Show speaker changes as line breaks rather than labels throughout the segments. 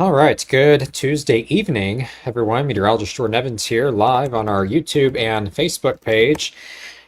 All right, good Tuesday evening, everyone. Meteorologist Jordan Evans here, live on our YouTube and Facebook page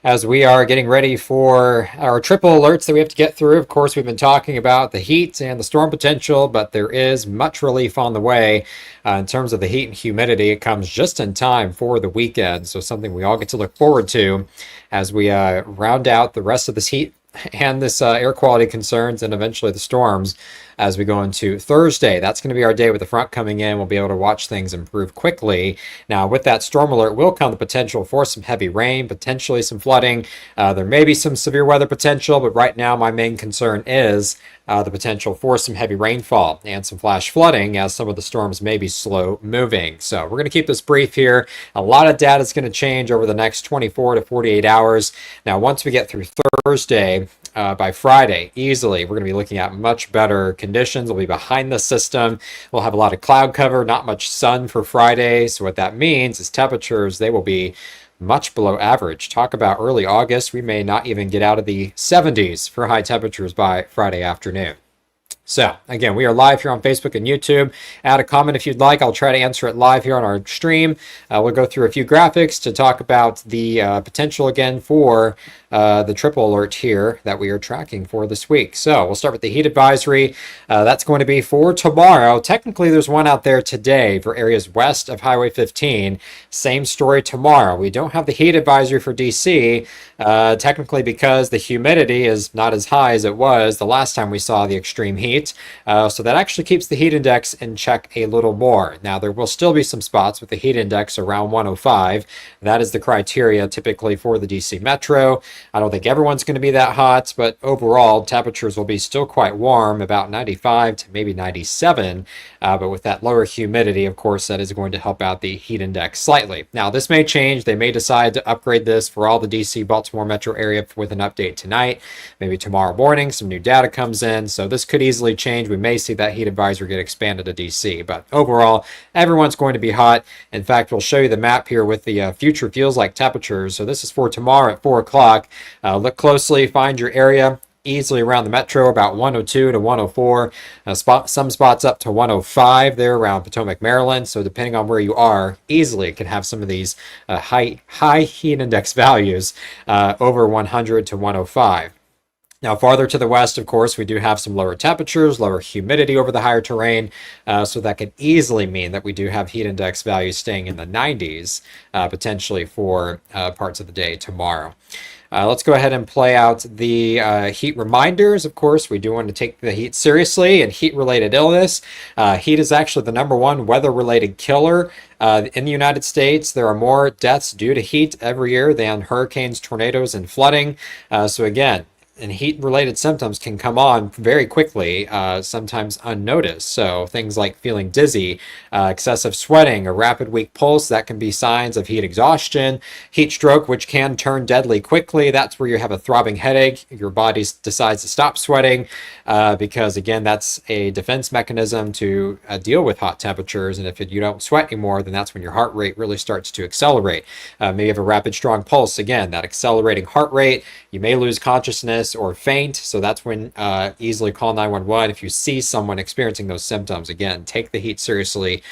as we are getting ready for our triple alerts that we have to get through. Of course, we've been talking about the heat and the storm potential, but there is much relief on the way in terms of the heat and humidity. It comes just in time for the weekend, so something we all get to look forward to as we round out the rest of this heat and this air quality concerns and eventually the storms as we go into Thursday. That's going to be our day with the front coming in. We'll be able to watch things improve quickly. Now, with that storm alert will come the potential for some heavy rain, potentially some flooding. There may be some severe weather potential, but right now my main concern is the potential for some heavy rainfall and some flash flooding as some of the storms may be slow moving. So we're going to keep this brief here. A lot of data is going to change over the next 24 to 48 hours. Now, once we get through Thursday, by Friday, easily, we're going to be looking at much better conditions. We'll be behind the system. We'll have a lot of cloud cover, not much sun for Friday. So what that means is temperatures, they will be much below average. Talk about early August. We may not even get out of the 70s for high temperatures by Friday afternoon. So, again, we are live here on Facebook and YouTube. Add a comment if you'd like. I'll try to answer it live here on our stream. We'll go through a few graphics to talk about the potential again for the triple alert here that we are tracking for this week. So, we'll start with the heat advisory. That's going to be for tomorrow. Technically, there's one out there today for areas west of Highway 15. Same story tomorrow. We don't have the heat advisory for DC, technically because the humidity is not as high as it was the last time we saw the extreme heat. So that actually keeps the heat index in check a little more. Now, there will still be some spots with the heat index around 105. That is the criteria typically for the DC Metro. I don't think everyone's going to be that hot, but overall, temperatures will be still quite warm, about 95 to maybe 97. But with that lower humidity, of course, that is going to help out the heat index slightly. Now, this may change. They may decide to upgrade this for all the DC Baltimore metro area with an update tonight. Maybe tomorrow morning, some new data comes in. So this could easily change. We may see that heat advisory get expanded to DC, but overall, everyone's going to be hot. In fact, we'll show you the map here with the future feels like temperatures. So this is for tomorrow at 4 o'clock. Look closely, find your area. Easily around the metro, about 102 to 104. Some spots up to 105 there around Potomac, Maryland. So depending on where you are, easily it can have some of these high heat index values over 100 to 105. Now, farther to the west, of course, we do have some lower temperatures, lower humidity over the higher terrain. So that could easily mean that we do have heat index values staying in the 90s, potentially for parts of the day tomorrow. Let's go ahead and play out the heat reminders. Of course, we do want to take the heat seriously and heat-related illness. Heat is actually the #1 weather-related killer in the United States. There are more deaths due to heat every year than hurricanes, tornadoes, and flooding. So again, and heat-related symptoms can come on very quickly, sometimes unnoticed. So things like feeling dizzy, excessive sweating, a rapid weak pulse, that can be signs of heat exhaustion. Heat stroke, which can turn deadly quickly. That's where you have a throbbing headache. Your body decides to stop sweating because, again, that's a defense mechanism to deal with hot temperatures. And if you don't sweat anymore, then that's when your heart rate really starts to accelerate. Maybe you have a rapid, strong pulse. Again, that accelerating heart rate. You may lose consciousness or faint, so that's when easily call 911 if you see someone experiencing those symptoms. Again, take the heat seriously.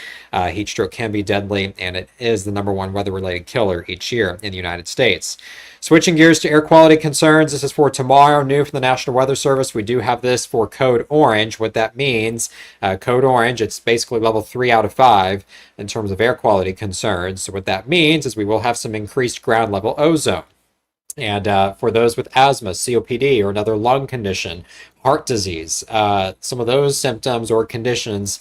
Heat stroke can be deadly, and it is the #1 weather-related killer each year in the United States. Switching gears to air quality concerns, this is for tomorrow, new from the National Weather Service. We do have this for code orange. What that means, code orange, it's basically level 3 out of 5 in terms of air quality concerns. So what that means is we will have some increased ground level ozone. And for those with asthma, COPD, or another lung condition, heart disease, some of those symptoms or conditions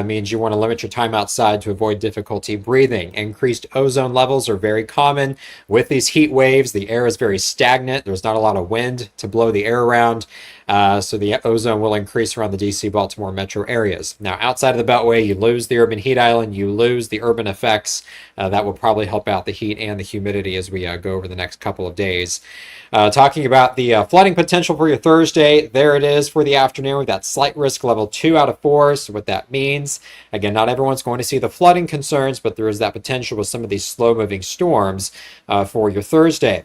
means you want to limit your time outside to avoid difficulty breathing. Increased ozone levels are very common. With these heat waves, the air is very stagnant. There's not a lot of wind to blow the air around. So the ozone will increase around the DC Baltimore metro areas. Now, outside of the Beltway, you lose the urban heat island, you lose the urban effects. That will probably help out the heat and the humidity as we go over the next couple of days. Talking about the flooding potential for your Thursday, there it is for the afternoon. We've got slight risk level 2 out of 4. So what that means, again, not everyone's going to see the flooding concerns, but there is that potential with some of these slow moving storms for your Thursday.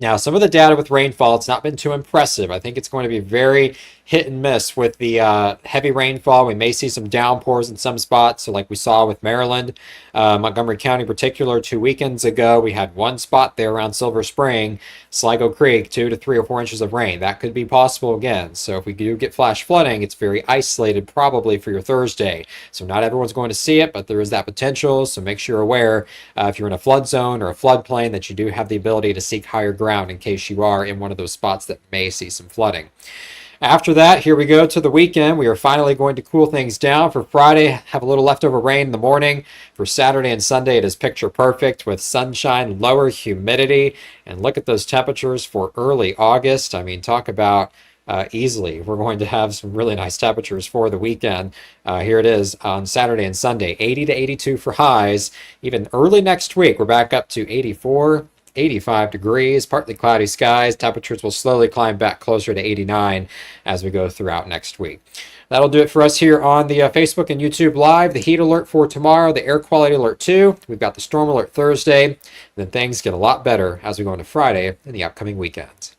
Now, some of the data with rainfall, it's not been too impressive. I think it's going to be very hit and miss with the heavy rainfall. We may see some downpours in some spots, so like we saw with Maryland, Montgomery County in particular, 2 weekends ago. We had one spot there around Silver Spring, Sligo Creek, 2 to 3 or 4 inches of rain. That could be possible again. So if we do get flash flooding, it's very isolated probably for your Thursday. So not everyone's going to see it, but there is that potential. So make sure you're aware if you're in a flood zone or a floodplain that you do have the ability to seek higher ground in case you are in one of those spots that may see some flooding. After that, here we go to the weekend. We are finally going to cool things down. For Friday, have a little leftover rain in the morning. For Saturday and Sunday, it is picture perfect with sunshine, lower humidity, and look at those temperatures for early August. I mean, talk about easily. We're going to have some really nice temperatures for the weekend. Here it is on Saturday and Sunday, 80 to 82 for highs. Even early next week, we're back up to 84. 85 degrees, partly cloudy skies. Temperatures will slowly climb back closer to 89 as we go throughout next week. That'll do it for us here on the Facebook and YouTube Live. The heat alert for tomorrow, the air quality alert too. We've got the storm alert Thursday. Then things get a lot better as we go into Friday and the upcoming weekend.